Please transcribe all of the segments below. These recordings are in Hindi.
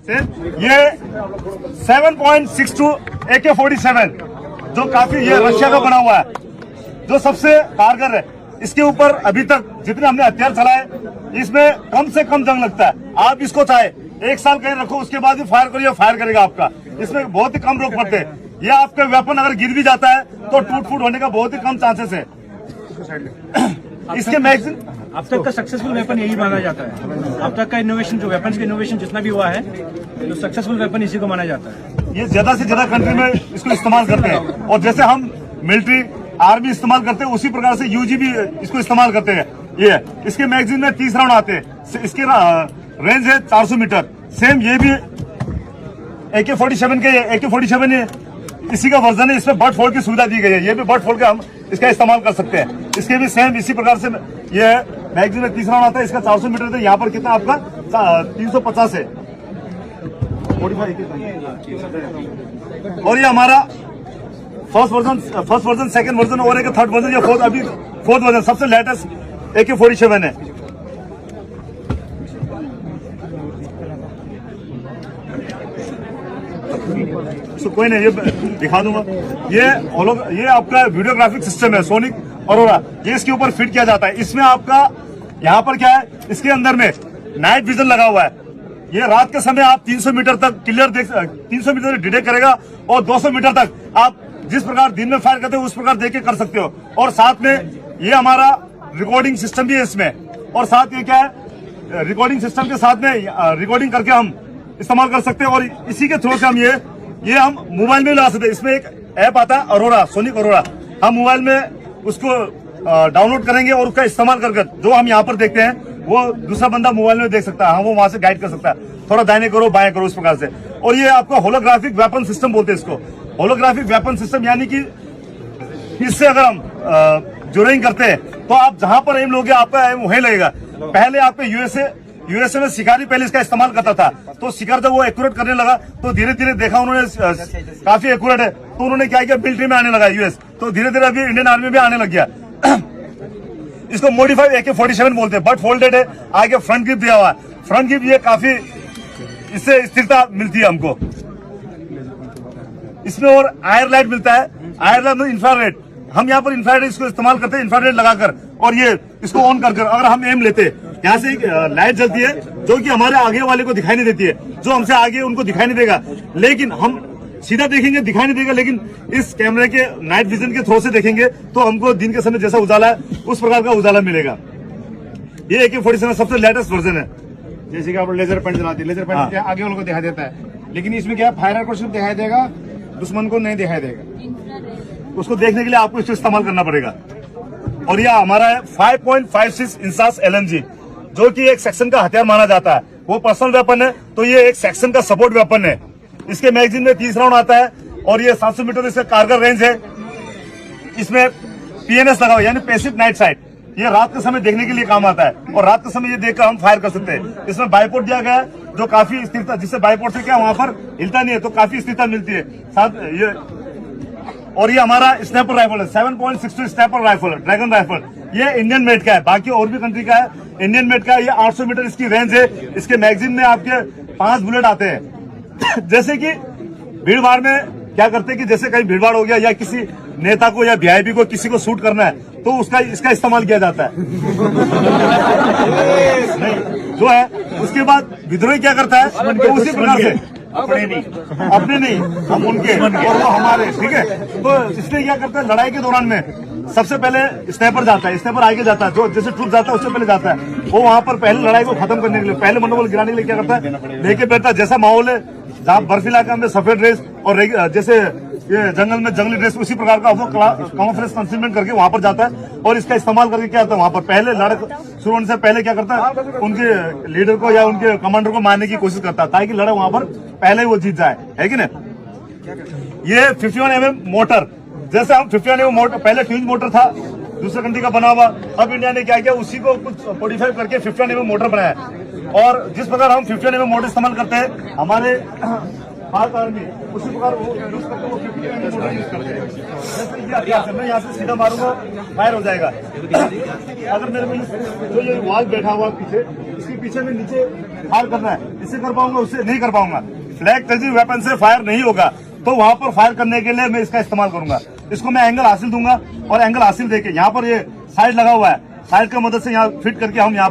ये 7.62 AK-47 जो काफी ये रशिया का बना हुआ है, जो सबसे कारगर है। इसके ऊपर अभी तक जितने हमने हथियार चलाए, इसमें कम से कम जंग लगता है। आप इसको चाहे 1 साल कहीं रखो, उसके बाद भी फायर करिए, फायर करेगा आपका। इसमें बहुत ही कम रोक पड़ते हैं। ये आपका वेपन अगर गिर भी जाता है तो टूट फूट होने का बहुत ही कम चांसेस है। इसके मैगजीन अब तक का सक्सेसफुल वेपन यही माना जाता है। अब तक का इनोवेशन, जो वेपन्स का इनोवेशन जितना भी हुआ है, तो सक्सेसफुल वेपन इसी को माना जाता है। ये ज्यादा से ज्यादा कंट्री में इसको इस्तेमाल करते हैं, और जैसे हम मिलिट्री आर्मी इस्तेमाल करते हैं, उसी प्रकार से यूजी भी इसको इस्तेमाल करते हैं। ये इसके मैगजीन में 30 राउंड आते हैं। इसकी रेंज है 400 मीटर। सेम ये भी AK-47 के AK-47 इसी का वर्जन है। इसमें बर्ड फोल्ड की सुविधा दी गई है। ये भी बर्ड फोल्ड का हम इसका इस्तेमाल कर सकते हैं। इसके भी सेम इसी प्रकार से ये मैगजीन में 30 राउंड आता है। इसका 400 मीटर है। यहाँ पर कितना आपका 350 है। और ये हमारा फर्स्ट वर्जन, सेकंड वर्जन और एक थर्ड वर्जन, या फोर्थ वर्जन सबसे लेटेस्ट AK-47 है। तो कोई नहीं, ये दिखा दूंगा। ये आपका वीडियोग्राफिक सिस्टम है, सोनिक ऑरोरा। ये इसके ऊपर फिट किया जाता है। इसमें आपका यहाँ पर क्या है, इसके अंदर में नाइट विजन लगा हुआ है। ये रात के समय आप 300 मीटर तक क्लियर 300 मीटर डिटेक्ट करेगा, और 200 मीटर तक आप जिस प्रकार दिन में फायर करते हो उस प्रकार देख के कर सकते हो। और साथ में ये हमारा रिकॉर्डिंग सिस्टम भी है इसमें। और साथ ये क्या है, रिकॉर्डिंग सिस्टम के साथ में रिकॉर्डिंग करके हम इस्तेमाल कर सकते हैं। और इसी के थ्रू से हम ये हम मोबाइल में ला सकते हैं। इसमें एक ऐप आता है अरोरा, सोनिक अरोरा। हम मोबाइल में उसको डाउनलोड करेंगे और उसका इस्तेमाल करके जो हम यहाँ पर देखते हैं वो दूसरा बंदा मोबाइल में देख सकता है। हाँ, वो वहां से गाइड कर सकता है, थोड़ा दाहिने करो बाएं करो, इस प्रकार से। और ये आपका होलोग्राफिक वेपन सिस्टम बोलते हैं इसको। होलोग्राफिक वेपन सिस्टम यानी कि इससे अगर हम जोरिंग करते हैं तो आप जहां पर एम लोगे आपका एम वहीं लगेगा। पहले आपके यूएसए में शिकारी पहले इसका इस्तेमाल करता था, तो शिकार जब वो एक्यूरेट करने लगा तो धीरे धीरे देखा उन्होंने काफी एक्यूरेट है, तो उन्होंने क्या किया, मिलिट्री में आने लगा यूएस। तो धीरे धीरे अभी इंडियन आर्मी में आने लग गया। इसको मॉडिफाइड AK-47 बोलते हैं। बट फोल्डेड है, आगे फ्रंट ग्रिप दिया हुआ है। फ्रंट ग्रिप ये काफी, इससे स्थिरता मिलती है हमको। इसमें और आयर लाइट मिलता है। आयर लाइट में इंफ्रारेड, हम यहाँ पर इंफ्रारेड इसको इस्तेमाल करते हैं, इंफ्रारेड लगाकर। और ये इसको ऑन कर अगर हम एम लेते हैं, यहाँ से एक लाइट जलती है जो कि हमारे आगे वाले को दिखाई नहीं देती है, जो हमसे आगे उनको दिखाई नहीं देगा। लेकिन हम सीधा देखेंगे दिखाई नहीं देगा, लेकिन इस कैमरे के नाइट विजन के थ्रू से देखेंगे तो हमको दिन के समय जैसा उजाला है उस प्रकार का उजाला मिलेगा। ये AK-47 सबसे लेटेस्ट वर्जन है। जैसे कि आप लेजर पॉइंट चलाते हैं, लेजर पॉइंट आगे वालों को दिखाई देता है, लेकिन इसमें क्या फायर को सिर्फ दिखाई देगा, दुश्मन को नहीं दिखाई देगा। उसको देखने के लिए आपको इसको इस्तेमाल करना पड़ेगा। और यह हमारा है 5.56 इंचास LMG, जो कि एक सेक्शन का हथियार माना जाता है। वो पर्सनल वेपन है, तो ये एक सेक्शन का सपोर्ट वेपन है। इसके मैगजीन में 30 राउंड आता है, और ये 700 मीटर इसका कारगर रेंज है। इसमें PNS लगा हुआ, यानी पैसिव नाइट साइट। ये रात के समय देखने के लिए काम आता है, और रात के समय ये देखकर हम फायर कर सकते हैं। इसमें बाइपोर्ट दिया गया है, जो काफी स्थिरता, जिससे बाइपोर्ट से क्या वहां पर हिलता नहीं है, तो काफी स्थिरता मिलती है साथ ये। और ये हमारा स्नैपर राइफल है, 7.62 स्नैपर राइफल है, ड्रैगन राइफल। ये इंडियन मेड का है, बाकी और भी कंट्री का है, इंडियन मेड का है। ये 800 मीटर इसकी रेंज है। इसके मैगजीन में आपके 5 बुलेट आते हैं। जैसे कि भीड़ भाड़ में क्या करते हैं कि जैसे कहीं भीड़ भाड़ हो गया, या किसी नेता को या VIP को किसी को शूट करना है, तो इसका इस्तेमाल किया जाता है। नहीं, जो है उसके बाद विद्रोही क्या करता है, तो उसी प्रकार से अपने नहीं हम उनके और वो हमारे, ठीक है। तो इसलिए क्या करते हैं, लड़ाई के दौरान में सबसे पहले स्नैपर जाता है, स्नैपर आगे जाता है, जो जैसे ट्रूप जाता है उससे पहले जाता है। वो वहां पर पहले लड़ाई को खत्म करने के लिए, पहले मनोबल गिराने के लिए क्या करता है, लेके बैठता है। जैसा माहौल है, जहाँ बर्फ इलाका में सफेद ड्रेस और जैसे ये जंगल में जंगली ड्रेस, उसी प्रकार का वो कैमोफ्लेज कंसीलमेंट करके वहां पर जाता है। और इसका इस्तेमाल करके क्या होता है, वहां पर पहले लड़ाई शुरू होने से पहले क्या करता है, उनके लीडर को या उनके कमांडर को मारने की कोशिश करता है, ताकि लड़ाई वहां पर पहले ही वो जीत जाए, है कि नहीं। ये 51mm मोटर, जैसे हम 51mm मोटर, पहले ट्विंज मोटर था दूसरे कंट्री का बना हुआ, अब इंडिया ने क्या किया, उसी को कुछ मॉडिफाई करके 51mm मोटर बनाया। और जिस प्रकार हम 51mm मोटर इस्तेमाल करते हैं, हमारे पाक आर्मी उसी प्रकार वो यूज करते वो 50 mm यूज करते हैं। जैसे ये हथियार से मैं यहाँ से सीधा मारूंगा फायर हो जाएगा। अगर मेरे में जो ये वाल बैठा हुआ पीछे, इसके पीछे में नीचे फायर करना है, इससे कर पाऊंगा, उससे नहीं कर पाऊंगा। फ्लैग टचिंग वेपन से फायर नहीं होगा तो वहां पर फायर करने के लिए मैं इसका इस्तेमाल करूंगा। इसको मैं एंगल हासिल दूंगा और एंगल हासिल देके यहाँ पर ये साइड लगा हुआ है, साइड की मदद से यहाँ फिट करके हम यहाँ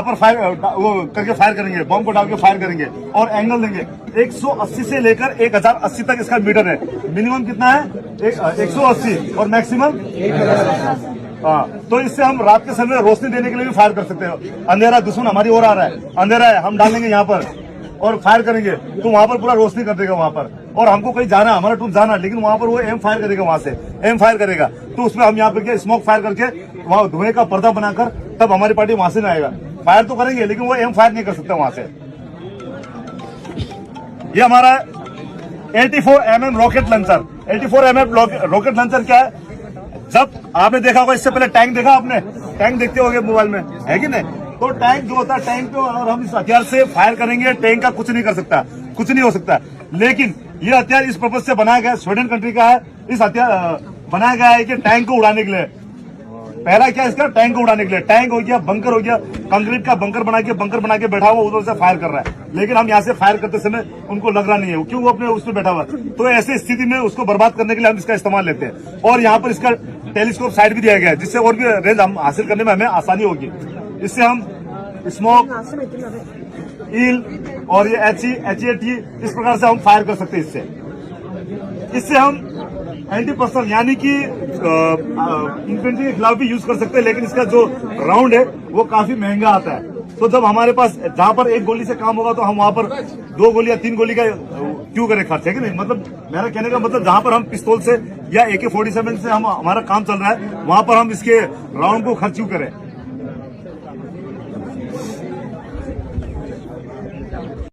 पर फायर वो करके फायर करेंगे, बॉम्ब को डाल के फायर करेंगे और एंगल देंगे। 180 से लेकर 1080 तक इसका मीटर है। मिनिमम कितना है? 180 और मैक्सिमम 1000। हाँ, तो इससे हम रात के समय रोशनी देने के लिए भी फायर कर सकते हैं। अंधेरा, दुश्मन हमारी ओर आ रहा है, अंधेरा है, हम डालेंगे यहाँ पर और फायर करेंगे तो वहां पर पूरा रोशनी कर देगा वहां पर। और हमको कहीं जाना, हमारा ट्रूप जाना, लेकिन वहां पर वो एम फायर करेगा, वहां से एम फायर करेगा तो उसमें हम यहाँ पे स्मोक फायर करके वहां धुएं का पर्दा बनाकर तब हमारी पार्टी वहां से ना आएगा। फायर तो करेंगे लेकिन वो एम फायर नहीं कर सकता वहां से। ये हमारा 84 mm rocket launcher. 84 mm rocket launcher क्या है? जब आपने देखा होगा, इससे पहले टैंक देखा आपने, टैंक देखते होंगे मोबाइल में, है कि नहीं? तो टैंक जो होता है, टैंक पे और हम इस हथियार से फायर करेंगे, टैंक का कुछ नहीं कर सकता, कुछ नहीं हो सकता। लेकिन ये हथियार इस पर्पज से बनाया गया, स्वीडन कंट्री का है। इस हथियार बनाया गया है कि टैंक को उड़ाने के लिए। पहला क्या इसका? टैंक को उड़ाने के लिए। टैंक हो गया, बंकर हो गया, कंक्रीट का बंकर बना के बैठा हुआ उधर से फायर कर रहा है, लेकिन हम यहाँ से फायर करते समय उनको लग रहा नहीं है, क्यों? वो अपने उसमें बैठा हुआ। तो ऐसी स्थिति में उसको बर्बाद करने के लिए हम इसका इस्तेमाल लेते हैं। और यहाँ पर इसका टेलीस्कोप साइड भी दिया गया है, जिससे और भी रेंज हम हासिल करने में हमें आसानी होगी। इससे हम स्मोक, ईल और ये HET इस प्रकार से हम फायर कर सकते हैं। इससे हम एंटी पर्सनल यानी कि इन्फेंट्री के खिलाफ भी यूज कर सकते हैं, लेकिन इसका जो राउंड है वो काफी महंगा आता है। तो जब हमारे पास जहां पर एक गोली से काम होगा तो हम वहां पर 2 गोली या 3 गोली का क्यों करें खर्च, है कि नहीं? मतलब मेरा कहने का मतलब जहां पर हम पिस्तौल से या AK-47 से हमारा काम चल रहा है, वहां पर हम इसके राउंड को खर्च क्यों करें?